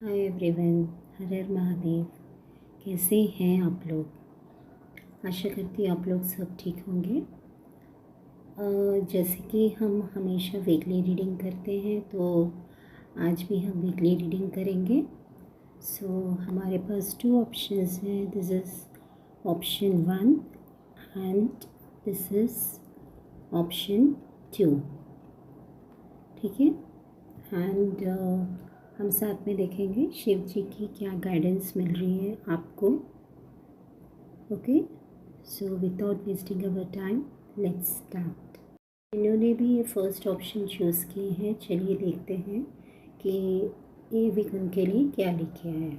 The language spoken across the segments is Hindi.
हाय एवरीवन, हर हर महादेव। कैसे हैं आप लोग? आशा करती हूँ आप लोग सब ठीक होंगे। जैसे कि हम हमेशा वीकली रीडिंग करते हैं, तो आज भी हम वीकली रीडिंग करेंगे। हमारे पास 2 ऑप्शंस हैं। This is option 1 and this is option 2। ठीक है। एंड हम साथ में देखेंगे शिव जी की क्या गाइडेंस मिल रही है आपको। Okay, so without wasting our time let's start. इन्होंने भी ये फर्स्ट ऑप्शन चूज़ किए हैं। चलिए देखते हैं कि ये वीक उनके लिए क्या लिखे है।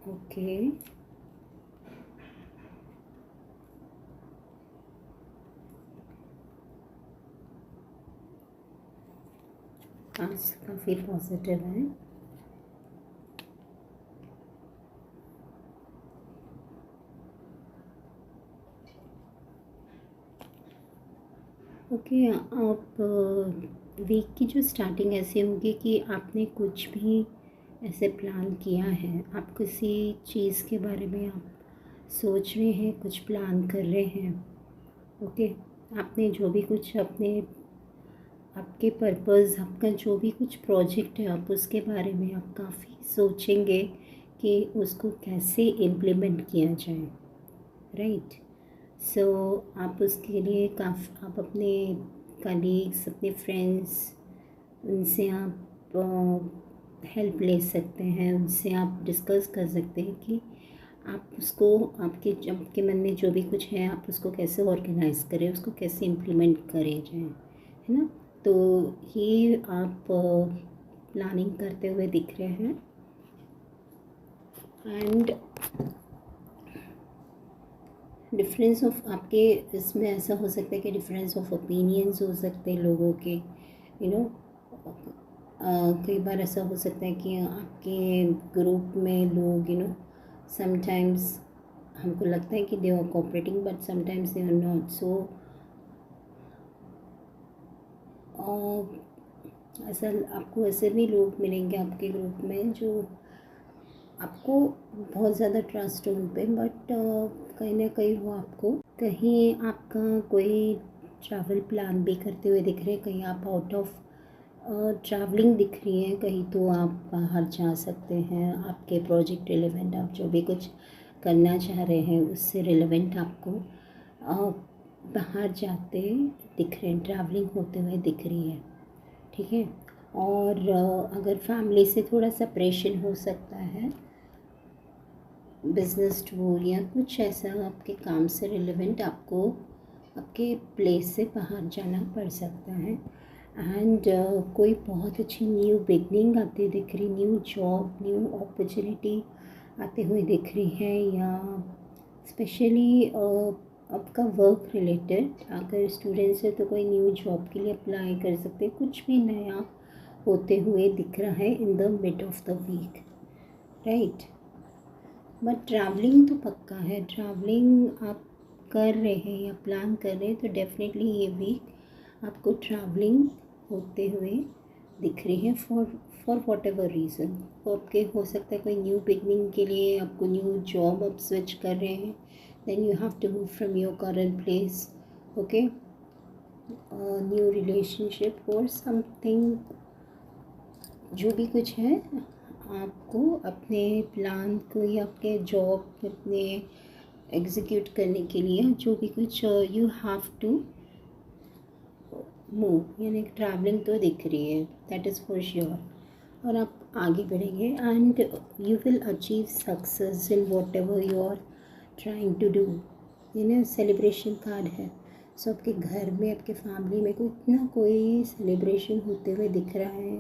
ओके, आज काफ़ी पॉजिटिव है। ओके, आप वीक की जो स्टार्टिंग ऐसी होगी कि आपने कुछ भी ऐसे प्लान किया है, आप किसी चीज़ के बारे में आप सोच रहे हैं, कुछ प्लान कर रहे हैं। ओके, आपने जो भी कुछ आपके पर्पज़, आपका जो भी कुछ प्रोजेक्ट है, आप उसके बारे में आप काफ़ी सोचेंगे कि उसको कैसे इम्प्लीमेंट किया जाए। राइट। सो आप उसके लिए आप अपने कलीग्स, अपने फ्रेंड्स, उनसे आप हेल्प ले सकते हैं। उनसे आप डिस्कस कर सकते हैं कि आप उसको, आपके मन में जो भी कुछ है, आप उसको कैसे ऑर्गेनाइज़ करें, उसको कैसे इम्प्लीमेंट करें जाए, है ना। तो ये आप प्लानिंग करते हुए दिख रहे हैं। एंड डिफरेंस ऑफ आपके इसमें ऐसा हो सकता है कि डिफरेंस ऑफ ओपिनियंस हो सकते हैं लोगों के, यू नो। कई बार ऐसा हो सकता है कि आपके ग्रुप में लोग, समटाइम्स हमको लगता है कि they are cooperating, but sometimes they are not. So ऐसा आपको ऐसे भी लोग मिलेंगे आपके ग्रुप में जो आपको बहुत ज़्यादा ट्रस्ट हो उन पर, बट कहीं ना कहीं वो आपको, कहीं आपका कोई ट्रैवल प्लान भी करते हुए दिख रहे हैं, कहीं आप आउट ऑफ ट्रैवलिंग दिख रही है, कहीं तो आप बाहर जा सकते हैं। आपके प्रोजेक्ट रिलेवेंट, आप जो भी कुछ करना चाह रहे हैं उससे रिलेवेंट आपको बाहर जाते दिख रहे हैं, ट्रैवलिंग होते हुए दिख रही है। ठीक है। और अगर फैमिली से थोड़ा सेपरेशन हो सकता है, बिजनेस टूर या कुछ ऐसा आपके काम से रिलेवेंट आपको आपके प्लेस से बाहर जाना पड़ सकता है। एंड कोई बहुत अच्छी न्यू बिगनिंग आती दिख रही, न्यू जॉब, न्यू अपॉर्चुनिटी आते हुए दिख रही है, या स्पेशली आपका वर्क रिलेटेड, अगर स्टूडेंट्स है तो कोई न्यू जॉब के लिए अप्लाई कर सकते हैं। कुछ भी नया होते हुए दिख रहा है in the mid of the week. Right. But travelling तो पक्का है। ट्रैवलिंग आप कर रहे हैं या प्लान कर रहे हैं तो डेफिनेटली ये वीक आपको ट्रैवलिंग होते हुए दिख रही है, फॉर वॉट एवर रीज़न। तो आपके हो सकता है कोई न्यू बिगनिंग के लिए आपको न्यू जॉब आप स्विच कर रहे हैं, then you have to move from your current place. Okay, new relationship और समथिंग, जो भी कुछ है, आपको अपने प्लान को या आपके जॉब अपने एग्जीक्यूट करने के लिए जो भी कुछ यू हैव टू मूव, यानी ट्रैवलिंग तो दिख रही है, दैट इज़ फॉर श्योर। और आप आगे बढ़ेंगे and you will achieve success in whatever you are trying to do. Celebration card है। सो आपके घर में, आपके फैमिली में कोई सेलिब्रेशन होते हुए दिख रहा है।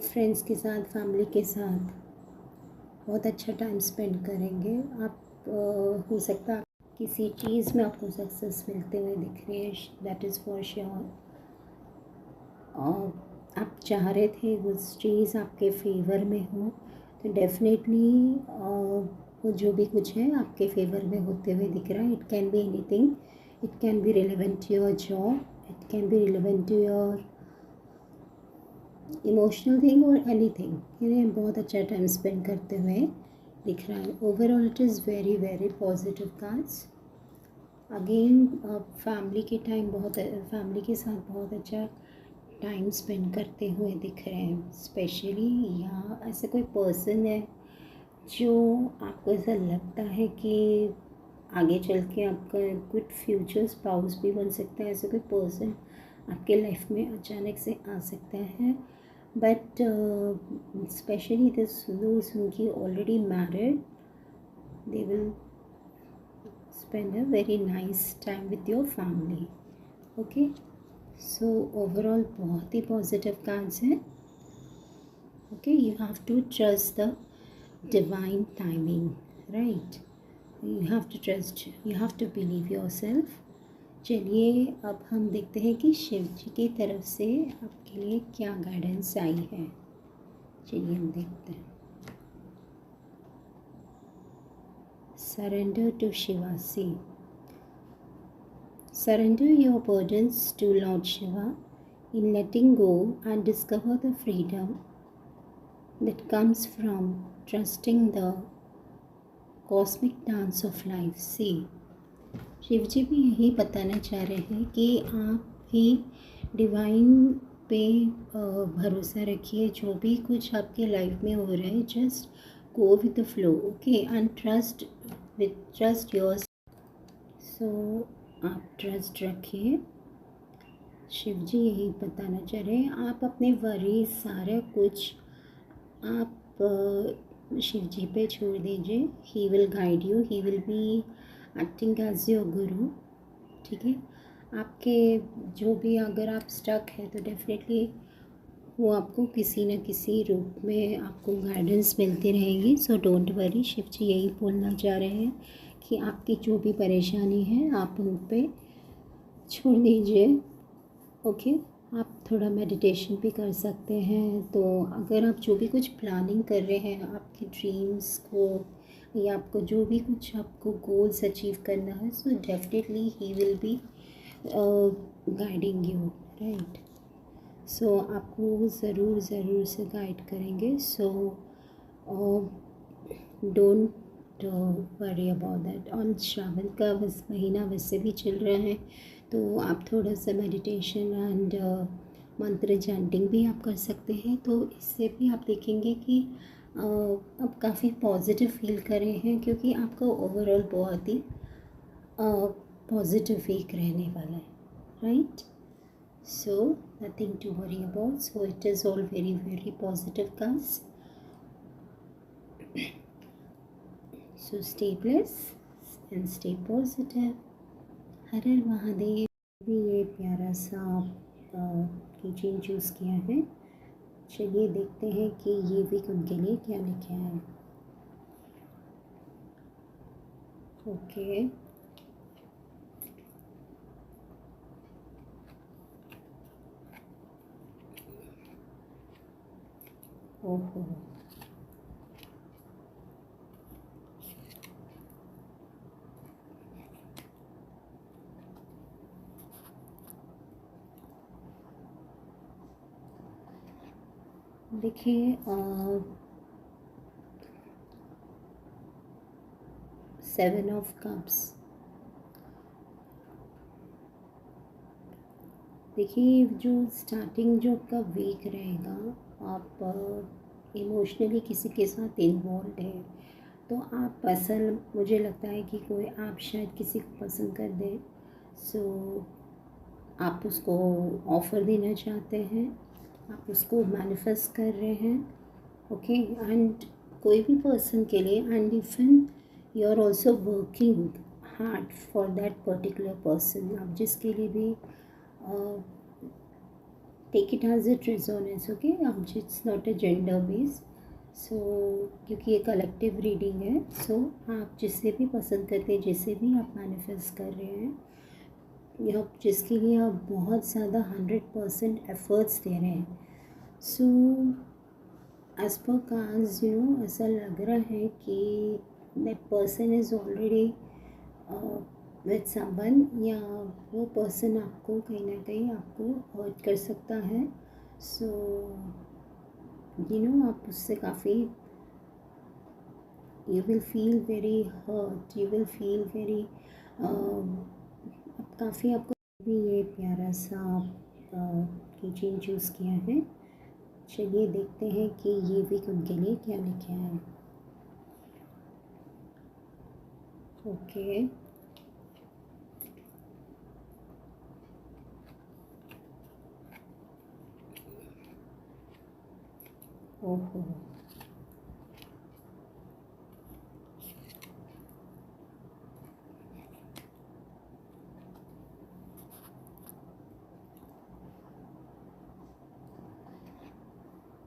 फ्रेंड्स के साथ, फैमिली के साथ बहुत अच्छा टाइम स्पेंड करेंगे आप। हो सकता है किसी चीज़ में आपको सक्सेस मिलते हुए दिख रही है, दैट इज़ फॉर श्योर। आप चाह रहे थे उस चीज़ आपके फेवर में हो, तो डेफिनेटली वो जो भी कुछ है आपके फेवर में होते हुए दिख रहा है। It can be anything, it can be relevant to your job, it can be relevant to your emotional thing और एनीथिंग, इन्हें बहुत अच्छा टाइम स्पेंड करते हुए दिख रहा है। Overall it is very very positive cards. Again family के टाइम फैमिली के साथ बहुत अच्छा टाइम स्पेंड करते हुए दिख रहे हैं स्पेशली, या ऐसा कोई पर्सन है जो आपको ऐसा लगता है कि आगे चल के आपका गुड फ्यूचर स्पाउस भी बन सकता है। ऐसा कोई पर्सन आपके लाइफ में अचानक से आ सकता है, बट स्पेशली दोज उनकी already married, they will spend a very nice time with your family. Okay, so overall बहुत ही positive cards हैं. Okay, you have to trust the divine timing, right? You have to trust, you have to believe yourself. चलिए अब हम देखते हैं कि शिव जी की तरफ से आपके लिए क्या गाइडेंस आई है। चलिए हम देखते हैं। Surrender to Shiva. See, surrender your burdens to Lord Shiva in letting go and discover the freedom that comes from trusting the cosmic dance of life. See, Shiv जी भी यही बताना चाह रहे हैं कि आप भी डिवाइन पे भरोसा रखिए। जो भी कुछ आपके लाइफ में हो रहा है, just go with the flow, okay, and trust your. So आप ट्रस्ट रखिए। शिव जी यही बताना चाह रहे हैं, आप अपने वरी सारा कुछ आप शिव जी पे छोड़ दीजिए। He will guide you, he will be acting as your guru. ठीक है, आपके जो भी अगर आप स्टक है तो डेफिनेटली वो आपको किसी न किसी रूप में आपको गाइडेंस मिलती रहेगी। सो डोंट वरी, शिव जी यही बोलना चाह रहे हैं कि आपकी जो भी परेशानी है आप उन पे छोड़ दीजिए। ओके, आप थोड़ा मेडिटेशन भी कर सकते हैं। तो अगर आप जो भी कुछ प्लानिंग कर रहे हैं आपकी ड्रीम्स को, या आपको जो भी कुछ आपको गोल्स अचीव करना है, so definitely he will be guiding you, right. So आपको ज़रूर से गाइड करेंगे। So don't worry about that. और श्रावण का महीना वैसे भी चल रहा है, तो आप थोड़ा सा मेडिटेशन एंड मंत्र चैंटिंग भी आप कर सकते हैं। तो इससे भी आप देखेंगे कि आप काफ़ी पॉजिटिव फील कर रहे हैं, क्योंकि आपका ओवरऑल बहुत ही पॉजिटिव वीक रहने वाला है, right. So nothing to worry about. So it is all very very positive cards. So stay blessed and stay positive. हर हर महादेव। भी ये प्यारा सा कीचेन चूज़ किया है। चलिए देखते हैं कि ये वीक उनके लिए क्या लिखा है। ओके, ओहो, देखिए 7 ऑफ कप्स। देखिए जो स्टार्टिंग जो आपका वीक रहेगा, आप इमोशनली किसी के साथ इन्वॉल्व है, तो आप असल मुझे लगता है कि कोई आप शायद किसी को पसंद कर दें। सो आप उसको ऑफ़र देना चाहते हैं, आप उसको मैनिफेस्ट कर रहे हैं, ओके। एंड कोई भी पर्सन के लिए, and even you are also working hard for that particular person. आप जिसके लिए भी take it as it resonance, okay. आप it's not a gender base. So क्योंकि ये कलेक्टिव रीडिंग है, सो आप जिसे भी पसंद करते हैं, जिसे भी आप मैनिफेस्ट कर रहे हैं, या जिसके लिए आप बहुत ज़्यादा 100% एफर्ट्स दे रहे हैं, सो एज पर कार्ड्स ऐसा लग रहा है कि that person is already with someone, या वो पर्सन आपको कहीं ना कहीं आपको हर्ट कर सकता है। सो आप उससे काफ़ी you will feel very hurt, you will feel very अब काफ़ी आपको भी ये प्यारा सा कीचेन चूज़ किया है। चलिए देखते हैं कि ये वीक उनके लिए क्या लेके आया है। ओके, ओहो,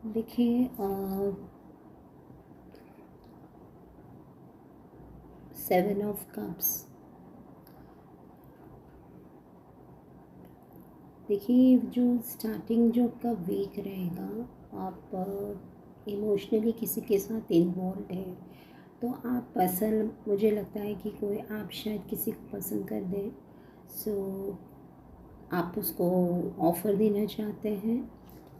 देखिए 7 ऑफ कप्स। देखिए जो स्टार्टिंग जो आपका वीक रहेगा, आप इमोशनली किसी के साथ इन्वॉल्व है, तो आप असल मुझे लगता है कि कोई आप शायद किसी को पसंद कर दें। सो आप उसको ऑफ़र देना चाहते हैं,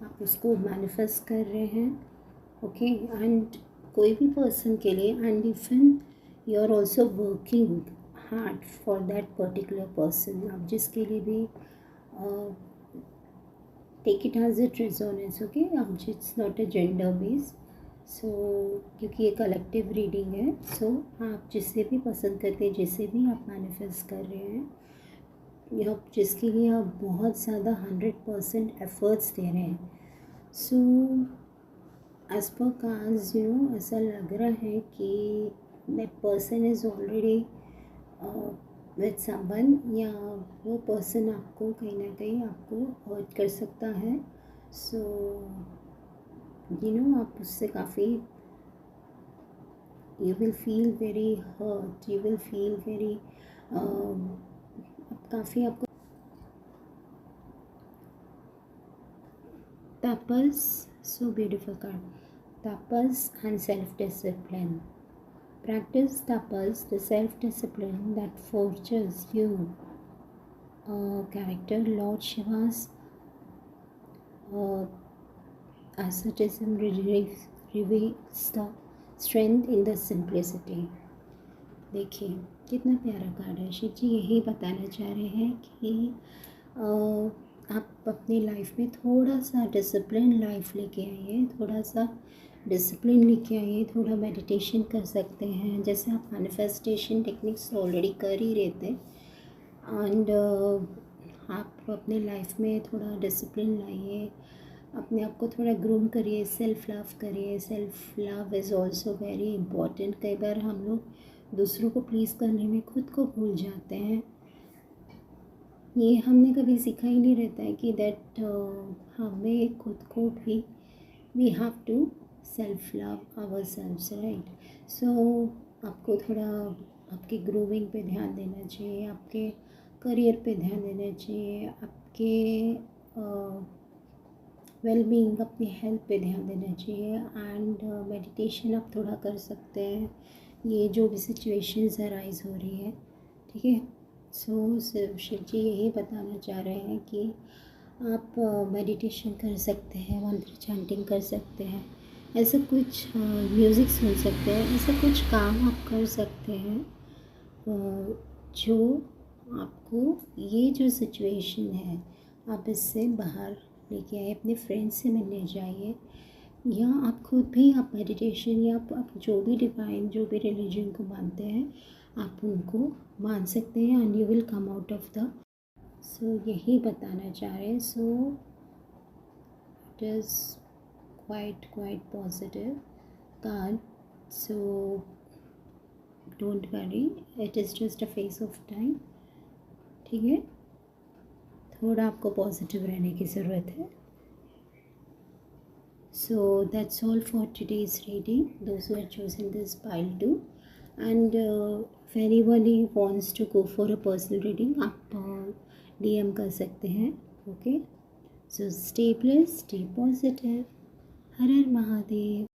आप उसको मैनिफेस्ट कर रहे हैं। ओके, एंड कोई भी पर्सन के लिए, and even you are also working hard for that particular person. आप जिसके लिए भी take it as it resonance. Okay, आप it's not a gender base. So क्योंकि ये कलेक्टिव रीडिंग है, सो आप जिससे भी पसंद करते हैं, जिसे भी आप मैनिफेस्ट कर रहे हैं, या जिसके लिए आप बहुत ज़्यादा 100% एफर्ट्स दे रहे हैं, सो एज पर कार्ड्स ऐसा लग रहा है कि that person is already with someone, या वो पर्सन आपको कहीं ना कहीं आपको हर्ट कर सकता है। सो आप उससे काफ़ी you will feel very hurt, you will feel very काफ़ी आपको tapas, so beautiful card, tapas and self-discipline. Practice tapas, the self-discipline that forges you character. Lord Shiva's asceticism reveals the strength in the simplicity. देखिए कितना प्यारा कार्ड है। शिव जी यही बताना चाह रहे हैं कि आप अपनी लाइफ में थोड़ा सा डिसिप्लिन लाइफ लेके आइए, थोड़ा सा डिसिप्लिन लेके आइए, थोड़ा मेडिटेशन कर सकते हैं, जैसे आप मैनिफेस्टेशन टेक्निक्स ऑलरेडी कर ही रहे थे। एंड आप अपने लाइफ में थोड़ा डिसिप्लिन लाइए, अपने आप को थोड़ा ग्रूम करिए, सेल्फ लव करिए। Self love is also very important. कई बार हम लोग दूसरों को प्लीज़ करने में खुद को भूल जाते हैं। ये हमने कभी सीखा ही नहीं रहता है कि दैट हमें खुद को भी we have to self love our selves, right. So आपको थोड़ा आपकी ग्रूमिंग पे ध्यान देना चाहिए, आपके करियर पे ध्यान देना चाहिए, आपके वेलबींग, अपनी हेल्थ पे ध्यान देना चाहिए। एंड मेडिटेशन आप थोड़ा कर सकते हैं, ये जो भी सिचुएशंस अराइज हो रही है, ठीक है। सो शिव जी यही बताना चाह रहे हैं कि आप मेडिटेशन कर सकते हैं, मंत्र चैंटिंग कर सकते हैं, ऐसा कुछ म्यूज़िक सुन सकते हैं, ऐसा कुछ काम आप कर सकते हैं जो आपको ये जो सिचुएशन है आप इससे बाहर लेके आए। अपने फ्रेंड्स से मिलने जाइए, या आप खुद भी आप मेडिटेशन, या आप जो भी डिवाइन, जो भी रिलीजन को मानते हैं, आप उनको मान सकते हैं, and you will come out of the. So यही बताना चाह रहे हैं। So it is quite positive card. So don't worry, it is just a phase of time, ठीक है। थोड़ा आपको पॉजिटिव रहने की ज़रूरत है। So that's all for today's reading. Those who have chosen this pile too, and if anybody wants to go for a personal reading, आप DM कर सकते हैं। Okay, so stay blessed, stay positive. हर हर महादेव।